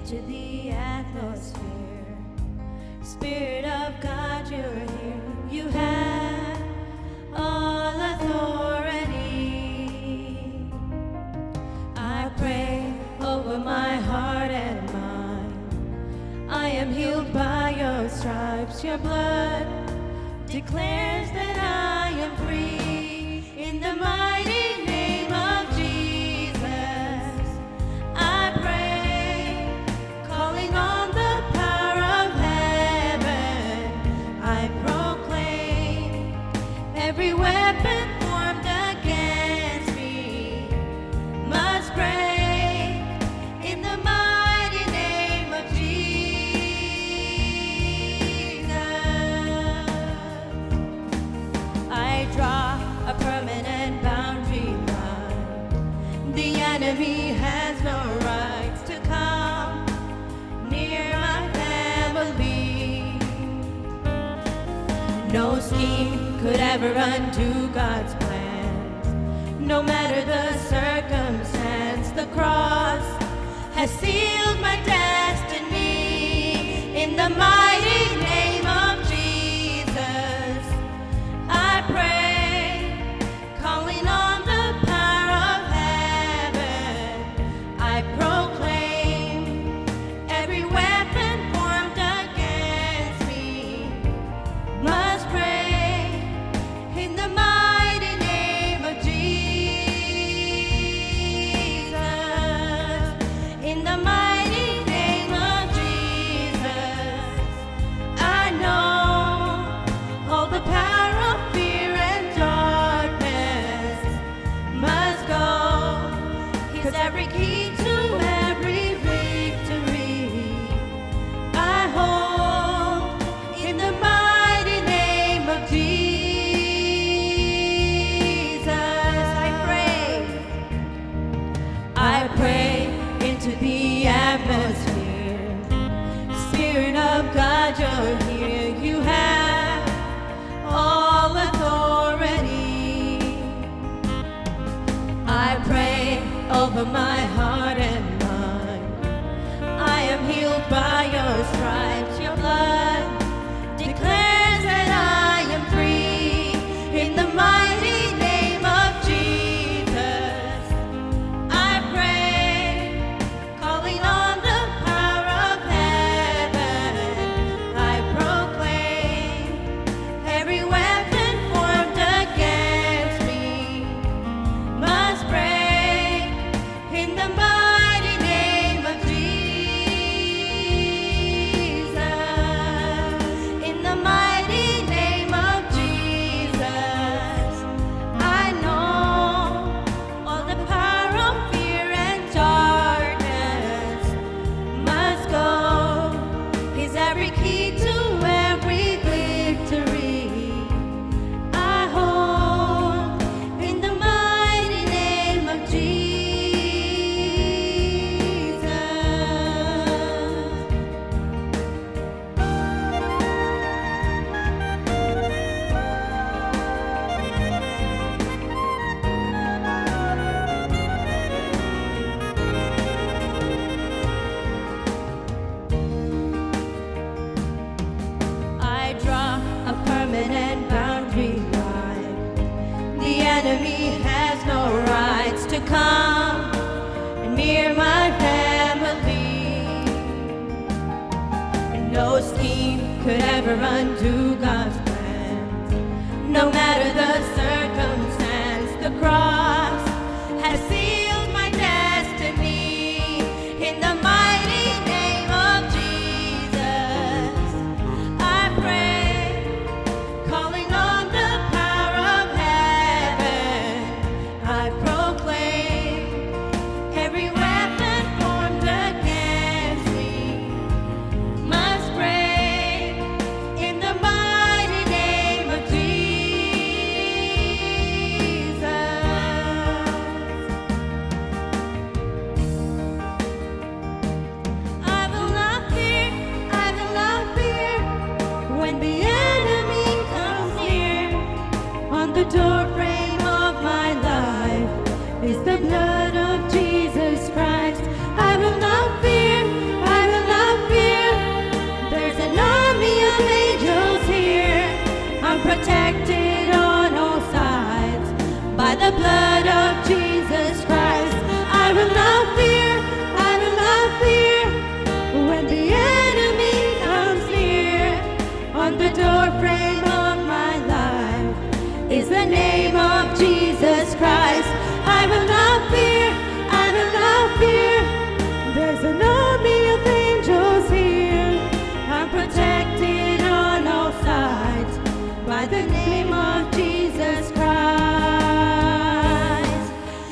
into the atmosphere. Spirit of God, you're here. You have all authority. I pray over my heart and mind. I am healed by your stripes. Your blood declares that I am free. In the mighty name of Jesus, I pray, calling on the power of heaven. I proclaim every weapon formed against me must break. In the mighty name of Jesus, I draw a permanent boundary line. The enemy has no rights to come near my family. No scheme could ever undo God's plans. No matter the circumstance, the cross has sealed my destiny. In the mighty name of Jesus, I pray, calling on the power of heaven. I proclaim every weapon formed against me must break. In the mighty name of Jesus, in the mighty name of Jesus, I know all the power of fear and darkness must go. 'Cause every key to every victory I hold in the mighty name of Jesus. I pray into the atmosphere. Spirit of God, you're here. You have all authority. I pray over my heart and mind. I am healed by your stripes. Your blood declares that I am free. In the mighty name of Jesus, I pray, calling on the power of heaven. I proclaim every weapon formed against me must break. In the mighty name of Jesus, in the mighty name of Jesus, I know all the power of fear and darkness must go. He's every key to every victory I hold in the mighty name of Jesus. I draw a permanent boundary line. The enemy has no rights to come near my family. No scheme could ever undo God's plans. No matter the circumstance, the cross has sealed my destiny. In the mighty name of Jesus, I pray, calling on the power of heaven. I proclaim every weapon formed against me must break. In the mighty name of Jesus, I will not fear, I will not fear when the enemy comes near. On the doorframe of my life is the blood of Jesus Christ. I will not fear, I the blood of Jesus Christ. I will not fear, I will not fear when the enemy comes near. On the doorframe of my life is the name of Jesus Christ. I will not fear, I will not fear. There's an army of angels here. I'm protected on all sides by the name of Jesus Christ.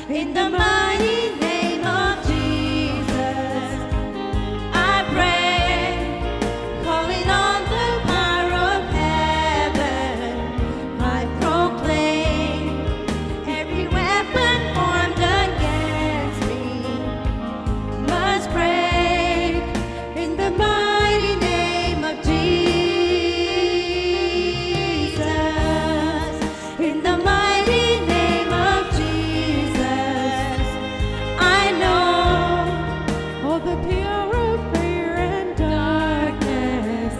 In the mighty name of Jesus, I pray, calling on the power of heaven. I proclaim every weapon formed against me must break in the mighty name of Jesus. In the mighty name of Jesus, I know all the power of fear and darkness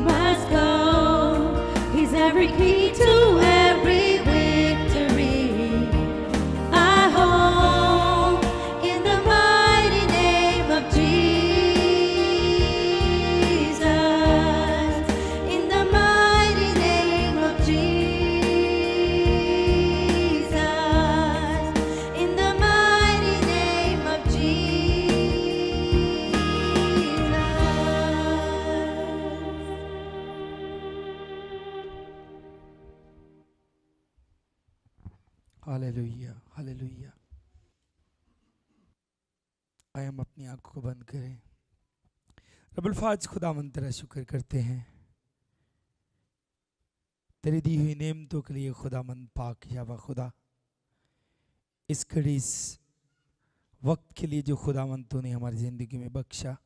must go. He's every key to every victory I hold in the mighty name of Jesus. In the mighty name of Jesus. In the mighty name of Jesus. Hallelujah hallelujah. आइए हम अपनी आंखों को बंद करें। रब्बुल फाज खुदावंद तेरा शुक्र करते हैं तेरी दी हुई नेमतों के लिए खुदावंद पाक यावा खुदा, इस घड़ी इस वक्त के लिए जो खुदावंद तूने हमारी ज़िंदगी में बख्शा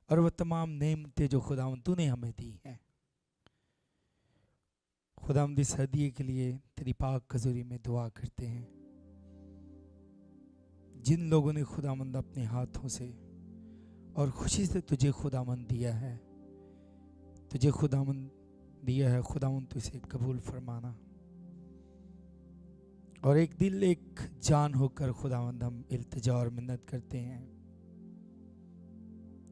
और वह तमाम नेमतें जो खुदावंद तूने हमें दी हैं, खुदावंद इस हदिये के लिए तेरी पाक हज़ूरी में दुआ करते हैं। जिन लोगों ने खुदावंद अपने हाथों से और खुशी से तुझे खुदावंद दिया है, तुझे खुदावंद दिया है, खुदावंद तू इसे कबूल फरमाना। और एक दिल एक जान होकर खुदावंद हम इल्तिजा और मिन्नत करते हैं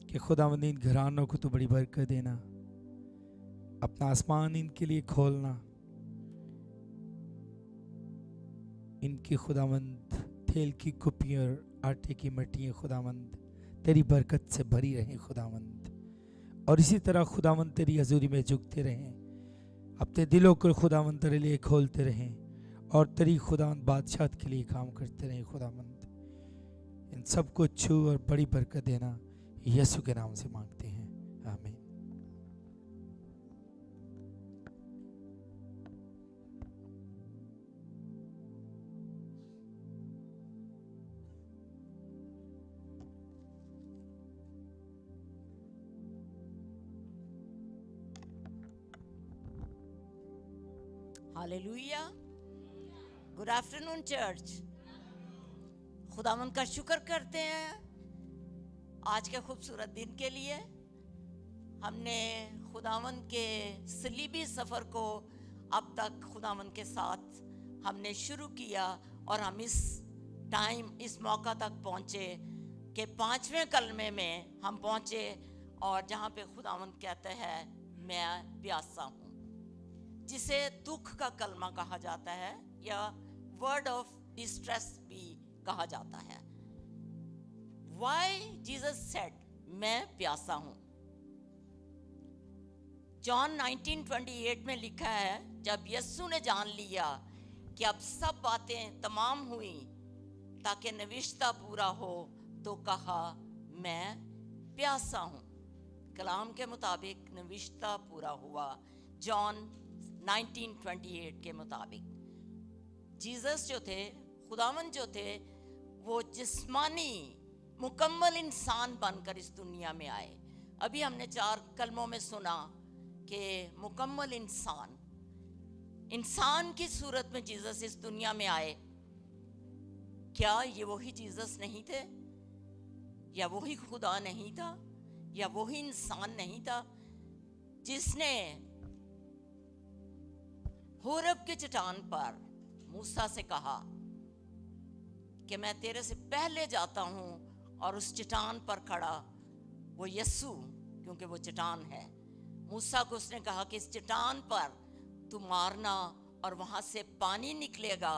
कि खुदावंद इन घरानों को तो बड़ी बरकत देना, अपना आसमान इनके लिए खोलना, इनकी खुदावंद तेल की कुप्पी और आटे की मट्टियाँ खुदावंद तेरी बरकत से भरी रहें खुदावंद, और इसी तरह खुदावंद तेरी हजूरी में झुकते रहें, अपने दिलों को खुदावंद तेरे लिए खोलते रहें और तेरी खुदावंद बादशाहत के लिए काम करते रहें खुदावंद। इन सबको छू और बड़ी बरकत देना यीशु के नाम से मांगते हैं, आमीन। हालेलुया। Good afternoon church. खुदावंद का शुक्र करते हैं आज के खूबसूरत दिन के लिए। हमने खुदावंद के सलीबी सफ़र को अब तक खुदावंद के साथ हमने शुरू किया और हम इस टाइम इस मौका तक पहुँचे कि 5वें कलमे में हम पहुँचे, और जहाँ पे खुदावंद कहते हैं मैं प्यासा हूँ, जिसे दुख का कलमा कहा जाता है या वर्ड ऑफ डिस्ट्रेस भी कहा जाता है। Why Jesus said मैं प्यासा हूँ। जॉन 19:28 में लिखा है, जब यीशु ने जान लिया कि अब सब बातें तमाम हुई ताकि नविश्ता पूरा हो, तो कहा मैं प्यासा हूँ। कलाम के मुताबिक नविश्ता पूरा हुआ। जॉन 19:28 के मुताबिक जीसस जो थे, खुदावंद जो थे, वो जिस्मानी मुकम्मल इंसान बनकर इस दुनिया में आए। अभी हमने 4 कलमों में सुना कि मुकम्मल इंसान की सूरत में जीसस इस दुनिया में आए। क्या ये वही जीसस नहीं थे, या वही खुदा नहीं था, या वही इंसान नहीं था जिसने होरब के चट्टान पर मूसा से कहा कि मैं तेरे से पहले जाता हूं, और उस चट्टान पर खड़ा वो यस्सु, क्योंकि वो चट्टान है, मूसा को उसने कहा कि इस चट्टान पर तू मारना और वहां से पानी निकलेगा,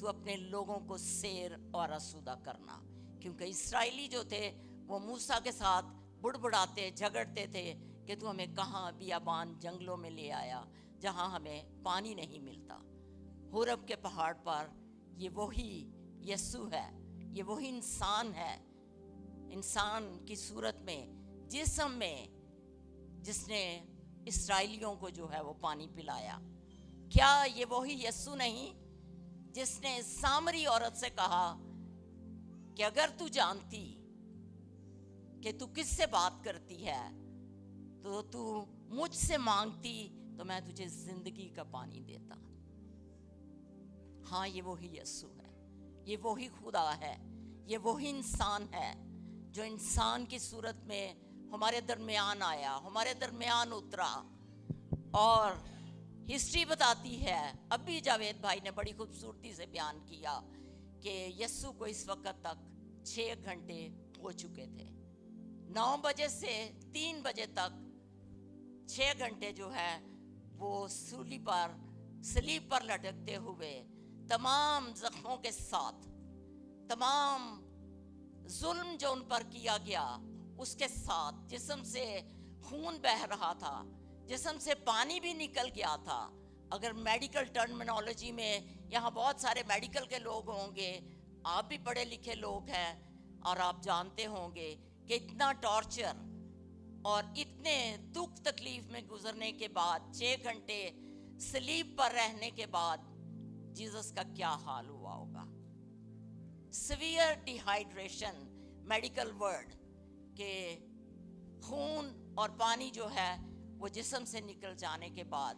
तू अपने लोगों को सैर और आसूदा करना। क्योंकि इस्राएली जो थे वो मूसा के साथ बुड़बुड़ाते झगड़ते थे कि तू हमें कहाँ बियाबान जंगलों में ले आया जहाँ हमें पानी नहीं मिलता। होरब के पहाड़ पर ये वही यस्सु है, ये वही इंसान है, इंसान की सूरत में, जिस्म में, जिसने इस्राएलियों को जो है वो पानी पिलाया। क्या ये वही यस्सु नहीं जिसने सामरी औरत से कहा कि अगर तू जानती कि तू किससे बात करती है तो तू मुझसे मांगती तो मैं तुझे जिंदगी का पानी देता। हाँ, ये वही यस्सु है, ये वही खुदा है, ये वही इंसान है जो इंसान की सूरत में हमारे दरमियान आया, हमारे दरमियान उतरा। और हिस्ट्री बताती है, अभी जावेद भाई ने बड़ी खूबसूरती से बयान किया कि यस्सु को इस वक्त तक 6 घंटे हो चुके थे। 9 बजे से 3 बजे तक 6 घंटे जो है वो सलीब पर लटकते हुए, तमाम जख्मों के साथ, तमाम जुल्म जो उन पर किया गया उसके साथ, जिस्म से खून बह रहा था, जिस्म से पानी भी निकल गया था। अगर मेडिकल टर्मिनोलॉजी में, यहाँ बहुत सारे मेडिकल के लोग होंगे, आप भी पढ़े लिखे लोग हैं और आप जानते होंगे कि इतना टॉर्चर और इतने दुख तकलीफ में गुजरने के बाद, 6 घंटे सलीब पर रहने के बाद जीसस का क्या हाल हुआ होगा। सीवियर डिहाइड्रेशन, मेडिकल वर्ड के खून और पानी जो है वो जिस्म से निकल जाने के बाद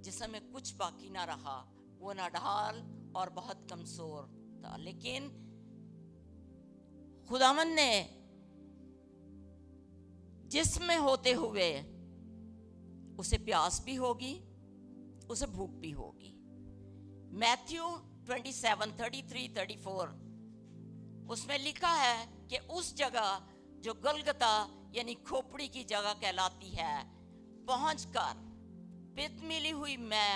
जिस्म में कुछ बाकी ना रहा, वो नाढाल और बहुत कमजोर था। लेकिन खुदावन ने जिस्म में होते हुए उसे प्यास भी होगी, उसे भूख भी होगी। मैथ्यू 27:33-34 उसमें लिखा है कि उस जगह जो गलगता यानी खोपड़ी की जगह कहलाती है, पहुंचकर पित्त मिली हुई मैं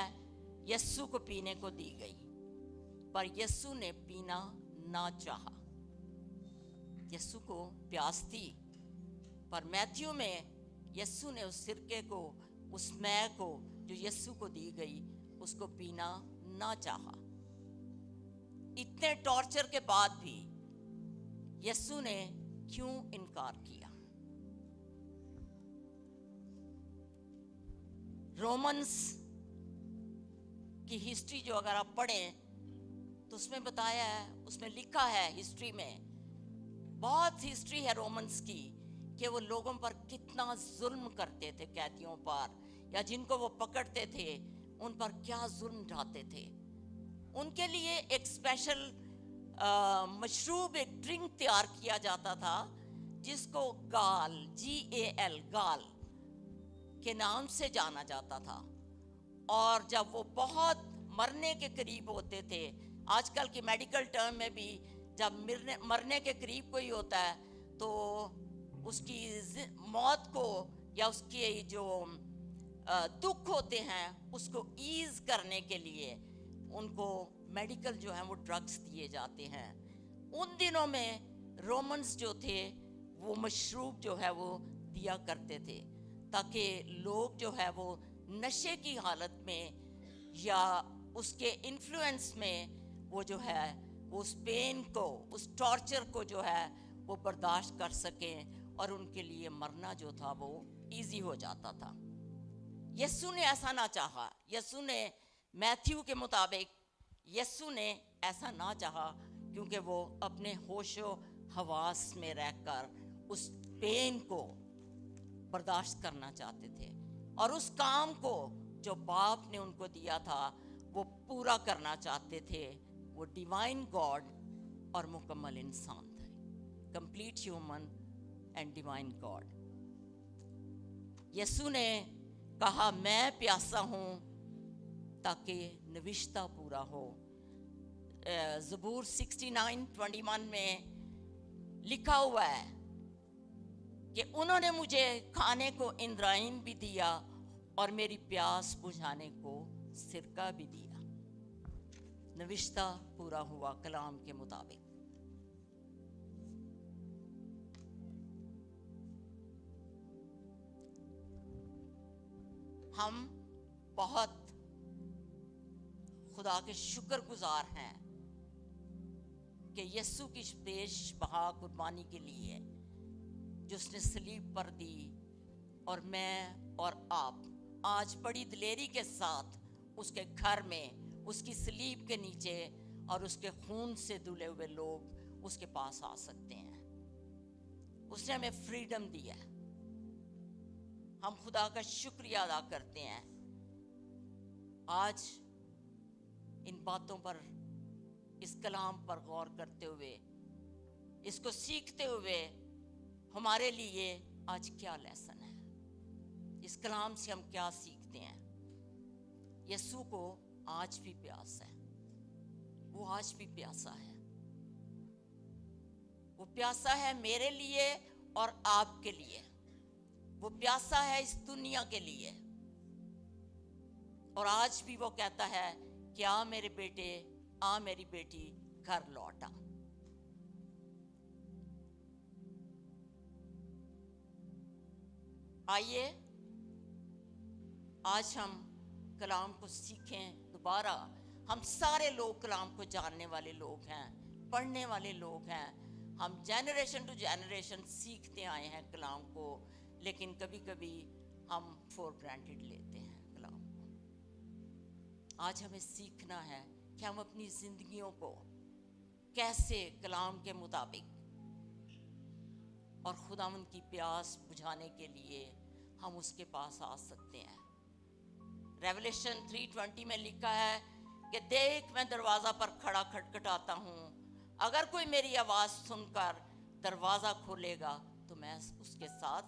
यस्सु को पीने को दी गई, पर यस्सु ने पीना ना चाहा। यस्सु को प्यास थी, पर मैथ्यू में यस्सु ने उस सिरके को, उस मैं को जो यस्सु को दी गई, उसको पीना ना चाहा। इतने टॉर्चर के बाद भी यस्सु ने क्यों इनकार किया? रोमन्स की हिस्ट्री जो अगर आप पढ़ें तो उसमें बताया है, उसमें लिखा है, हिस्ट्री में बहुत हिस्ट्री है रोमन्स की, कि वो लोगों पर कितना जुल्म करते थे, कैदियों पर या जिनको वो पकड़ते थे उन पर क्या जुल्म ढाते थे। उनके लिए एक स्पेशल मशरूब, एक ड्रिंक तैयार किया जाता था जिसको गाल, GAL, गाल के नाम से जाना जाता था। और जब वो बहुत मरने के करीब होते थे, आजकल की मेडिकल टर्म में भी जब मरने के करीब कोई होता है तो उसकी मौत को या उसके जो दुख होते हैं उसको ईज करने के लिए उनको मेडिकल जो है वो ड्रग्स दिए जाते हैं। उन दिनों में रोमन्स जो थे वो मशरूब जो है वो दिया करते थे ताकि लोग जो है वो नशे की हालत में या उसके इन्फ्लुएंस में वो जो है उस पेन को, उस टॉर्चर को जो है वो बर्दाश्त कर सकें और उनके लिए मरना जो था वो इजी हो जाता था। यस्सु ने ऐसा ना चाहा। यस्सु ने मैथ्यू के मुताबिक यस्सु ने ऐसा ना चाहा क्योंकि वो अपने होशो हवास में रहकर उस पेन को बर्दाश्त करना चाहते थे और उस काम को जो बाप ने उनको दिया था वो पूरा करना चाहते थे। वो डिवाइन गॉड और मुकम्मल इंसान थे, complete human and divine God. Yesu ने कहा मैं प्यासा हूं ताकि नविश्ता पूरा हो ज़बूर 69:21 में लिखा हुआ है कि उन्होंने मुझे खाने को इंद्राइन भी दिया और मेरी प्यास बुझाने को सिरका भी दिया। नविश्ता पूरा हुआ कलाम के मुताबिक। हम बहुत खुदा के शुक्रगुजार हैं कि यीशु की पेश बहा कुर्बानी के लिए जो उसने सलीब पर दी, और मैं और आप आज बड़ी दिलेरी के साथ उसके घर में उसकी सलीब के नीचे और उसके खून से धुले हुए लोग उसके पास आ सकते हैं। उसने हमें फ्रीडम दिया। हम खुदा का शुक्रिया अदा करते हैं। आज इन बातों पर, इस कलाम पर गौर करते हुए, इसको सीखते हुए हमारे लिए आज क्या लेसन है, इस कलाम से हम क्या सीखते हैं। यीशु को आज भी प्यास है, वो आज भी प्यासा है। वो प्यासा है मेरे लिए और आपके लिए। वो प्यासा है इस दुनिया के लिए। और आज भी वो कहता है कि आ मेरे बेटे, आ मेरी बेटी, घर लौटा। आइए आज हम कलाम को सीखें दोबारा। हम सारे लोग कलाम को जानने वाले लोग हैं, पढ़ने वाले लोग हैं। हम जनरेशन टू जनरेशन सीखते आए हैं कलाम को, लेकिन कभी कभी हम फॉर ग्रांटेड लेते हैं कलाम को। आज हमें सीखना है कि हम अपनी जिंदगियों को कैसे कलाम के मुताबिक और खुदावंद की प्यास बुझाने के लिए हम उसके पास आ सकते हैं। रेवलेशन 3:20 में लिखा है कि देख मैं दरवाज़ा पर खड़ा खटखटाता हूँ, अगर कोई मेरी आवाज़ सुनकर दरवाज़ा खोलेगा तो मैं उसके साथ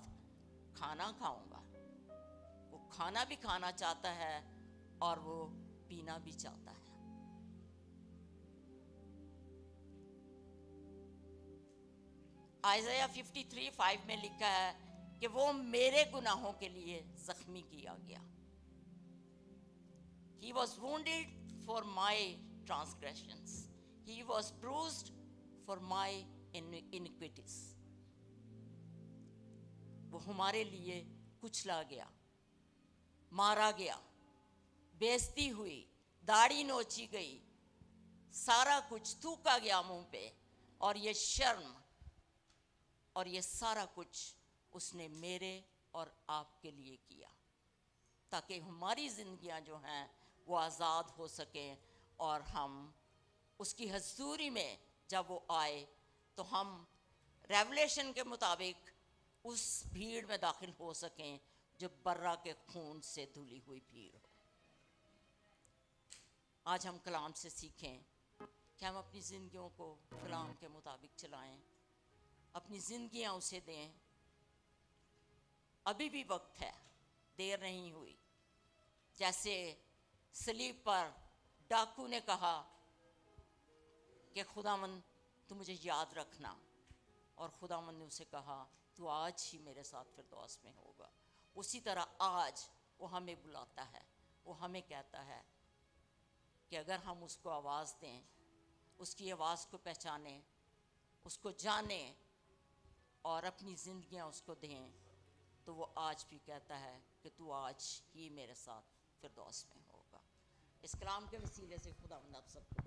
खाना खाऊंगा। वो खाना भी खाना चाहता है और वो पीना भी चाहता है। आइज़ाया 53:5 में लिखा है कि वो मेरे गुनाहों के लिए जख्मी किया गया। He was wounded for my transgressions. He was bruised for my iniquities. वो हमारे लिए कुचला गया, मारा गया, बेइज्जती हुई, दाढ़ी नोची गई, सारा कुछ थूका गया मुंह पे, और ये शर्म और ये सारा कुछ उसने मेरे और आपके लिए किया, ताकि हमारी जिंदगियां जो हैं वो आज़ाद हो सकें और हम उसकी हजूरी में जब वो आए तो हम रेवलेशन के मुताबिक उस भीड़ में दाखिल हो सकें जो बर्रा के खून से धुली हुई भीड़ हो। आज हम कलाम से सीखें कि हम अपनी ज़िंदगियों को कलाम के मुताबिक चलाएं, अपनी ज़िंदगियां उसे दें। अभी भी वक्त है, देर नहीं हुई। जैसे सलीब पर डाकू ने कहा कि खुदावंद तू मुझे याद रखना, और खुदावंद ने उसे कहा तू आज ही मेरे साथ फिरदौस में होगा। उसी तरह आज वो हमें बुलाता है, वो हमें कहता है कि अगर हम उसको आवाज़ दें, उसकी आवाज़ को पहचानें, उसको जानें और अपनी ज़िंदगियां उसको दें, तो वो आज भी कहता है कि तू आज ही मेरे साथ फिरदौस में होगा। इस कलाम के वसीले से खुदावंद आप सबको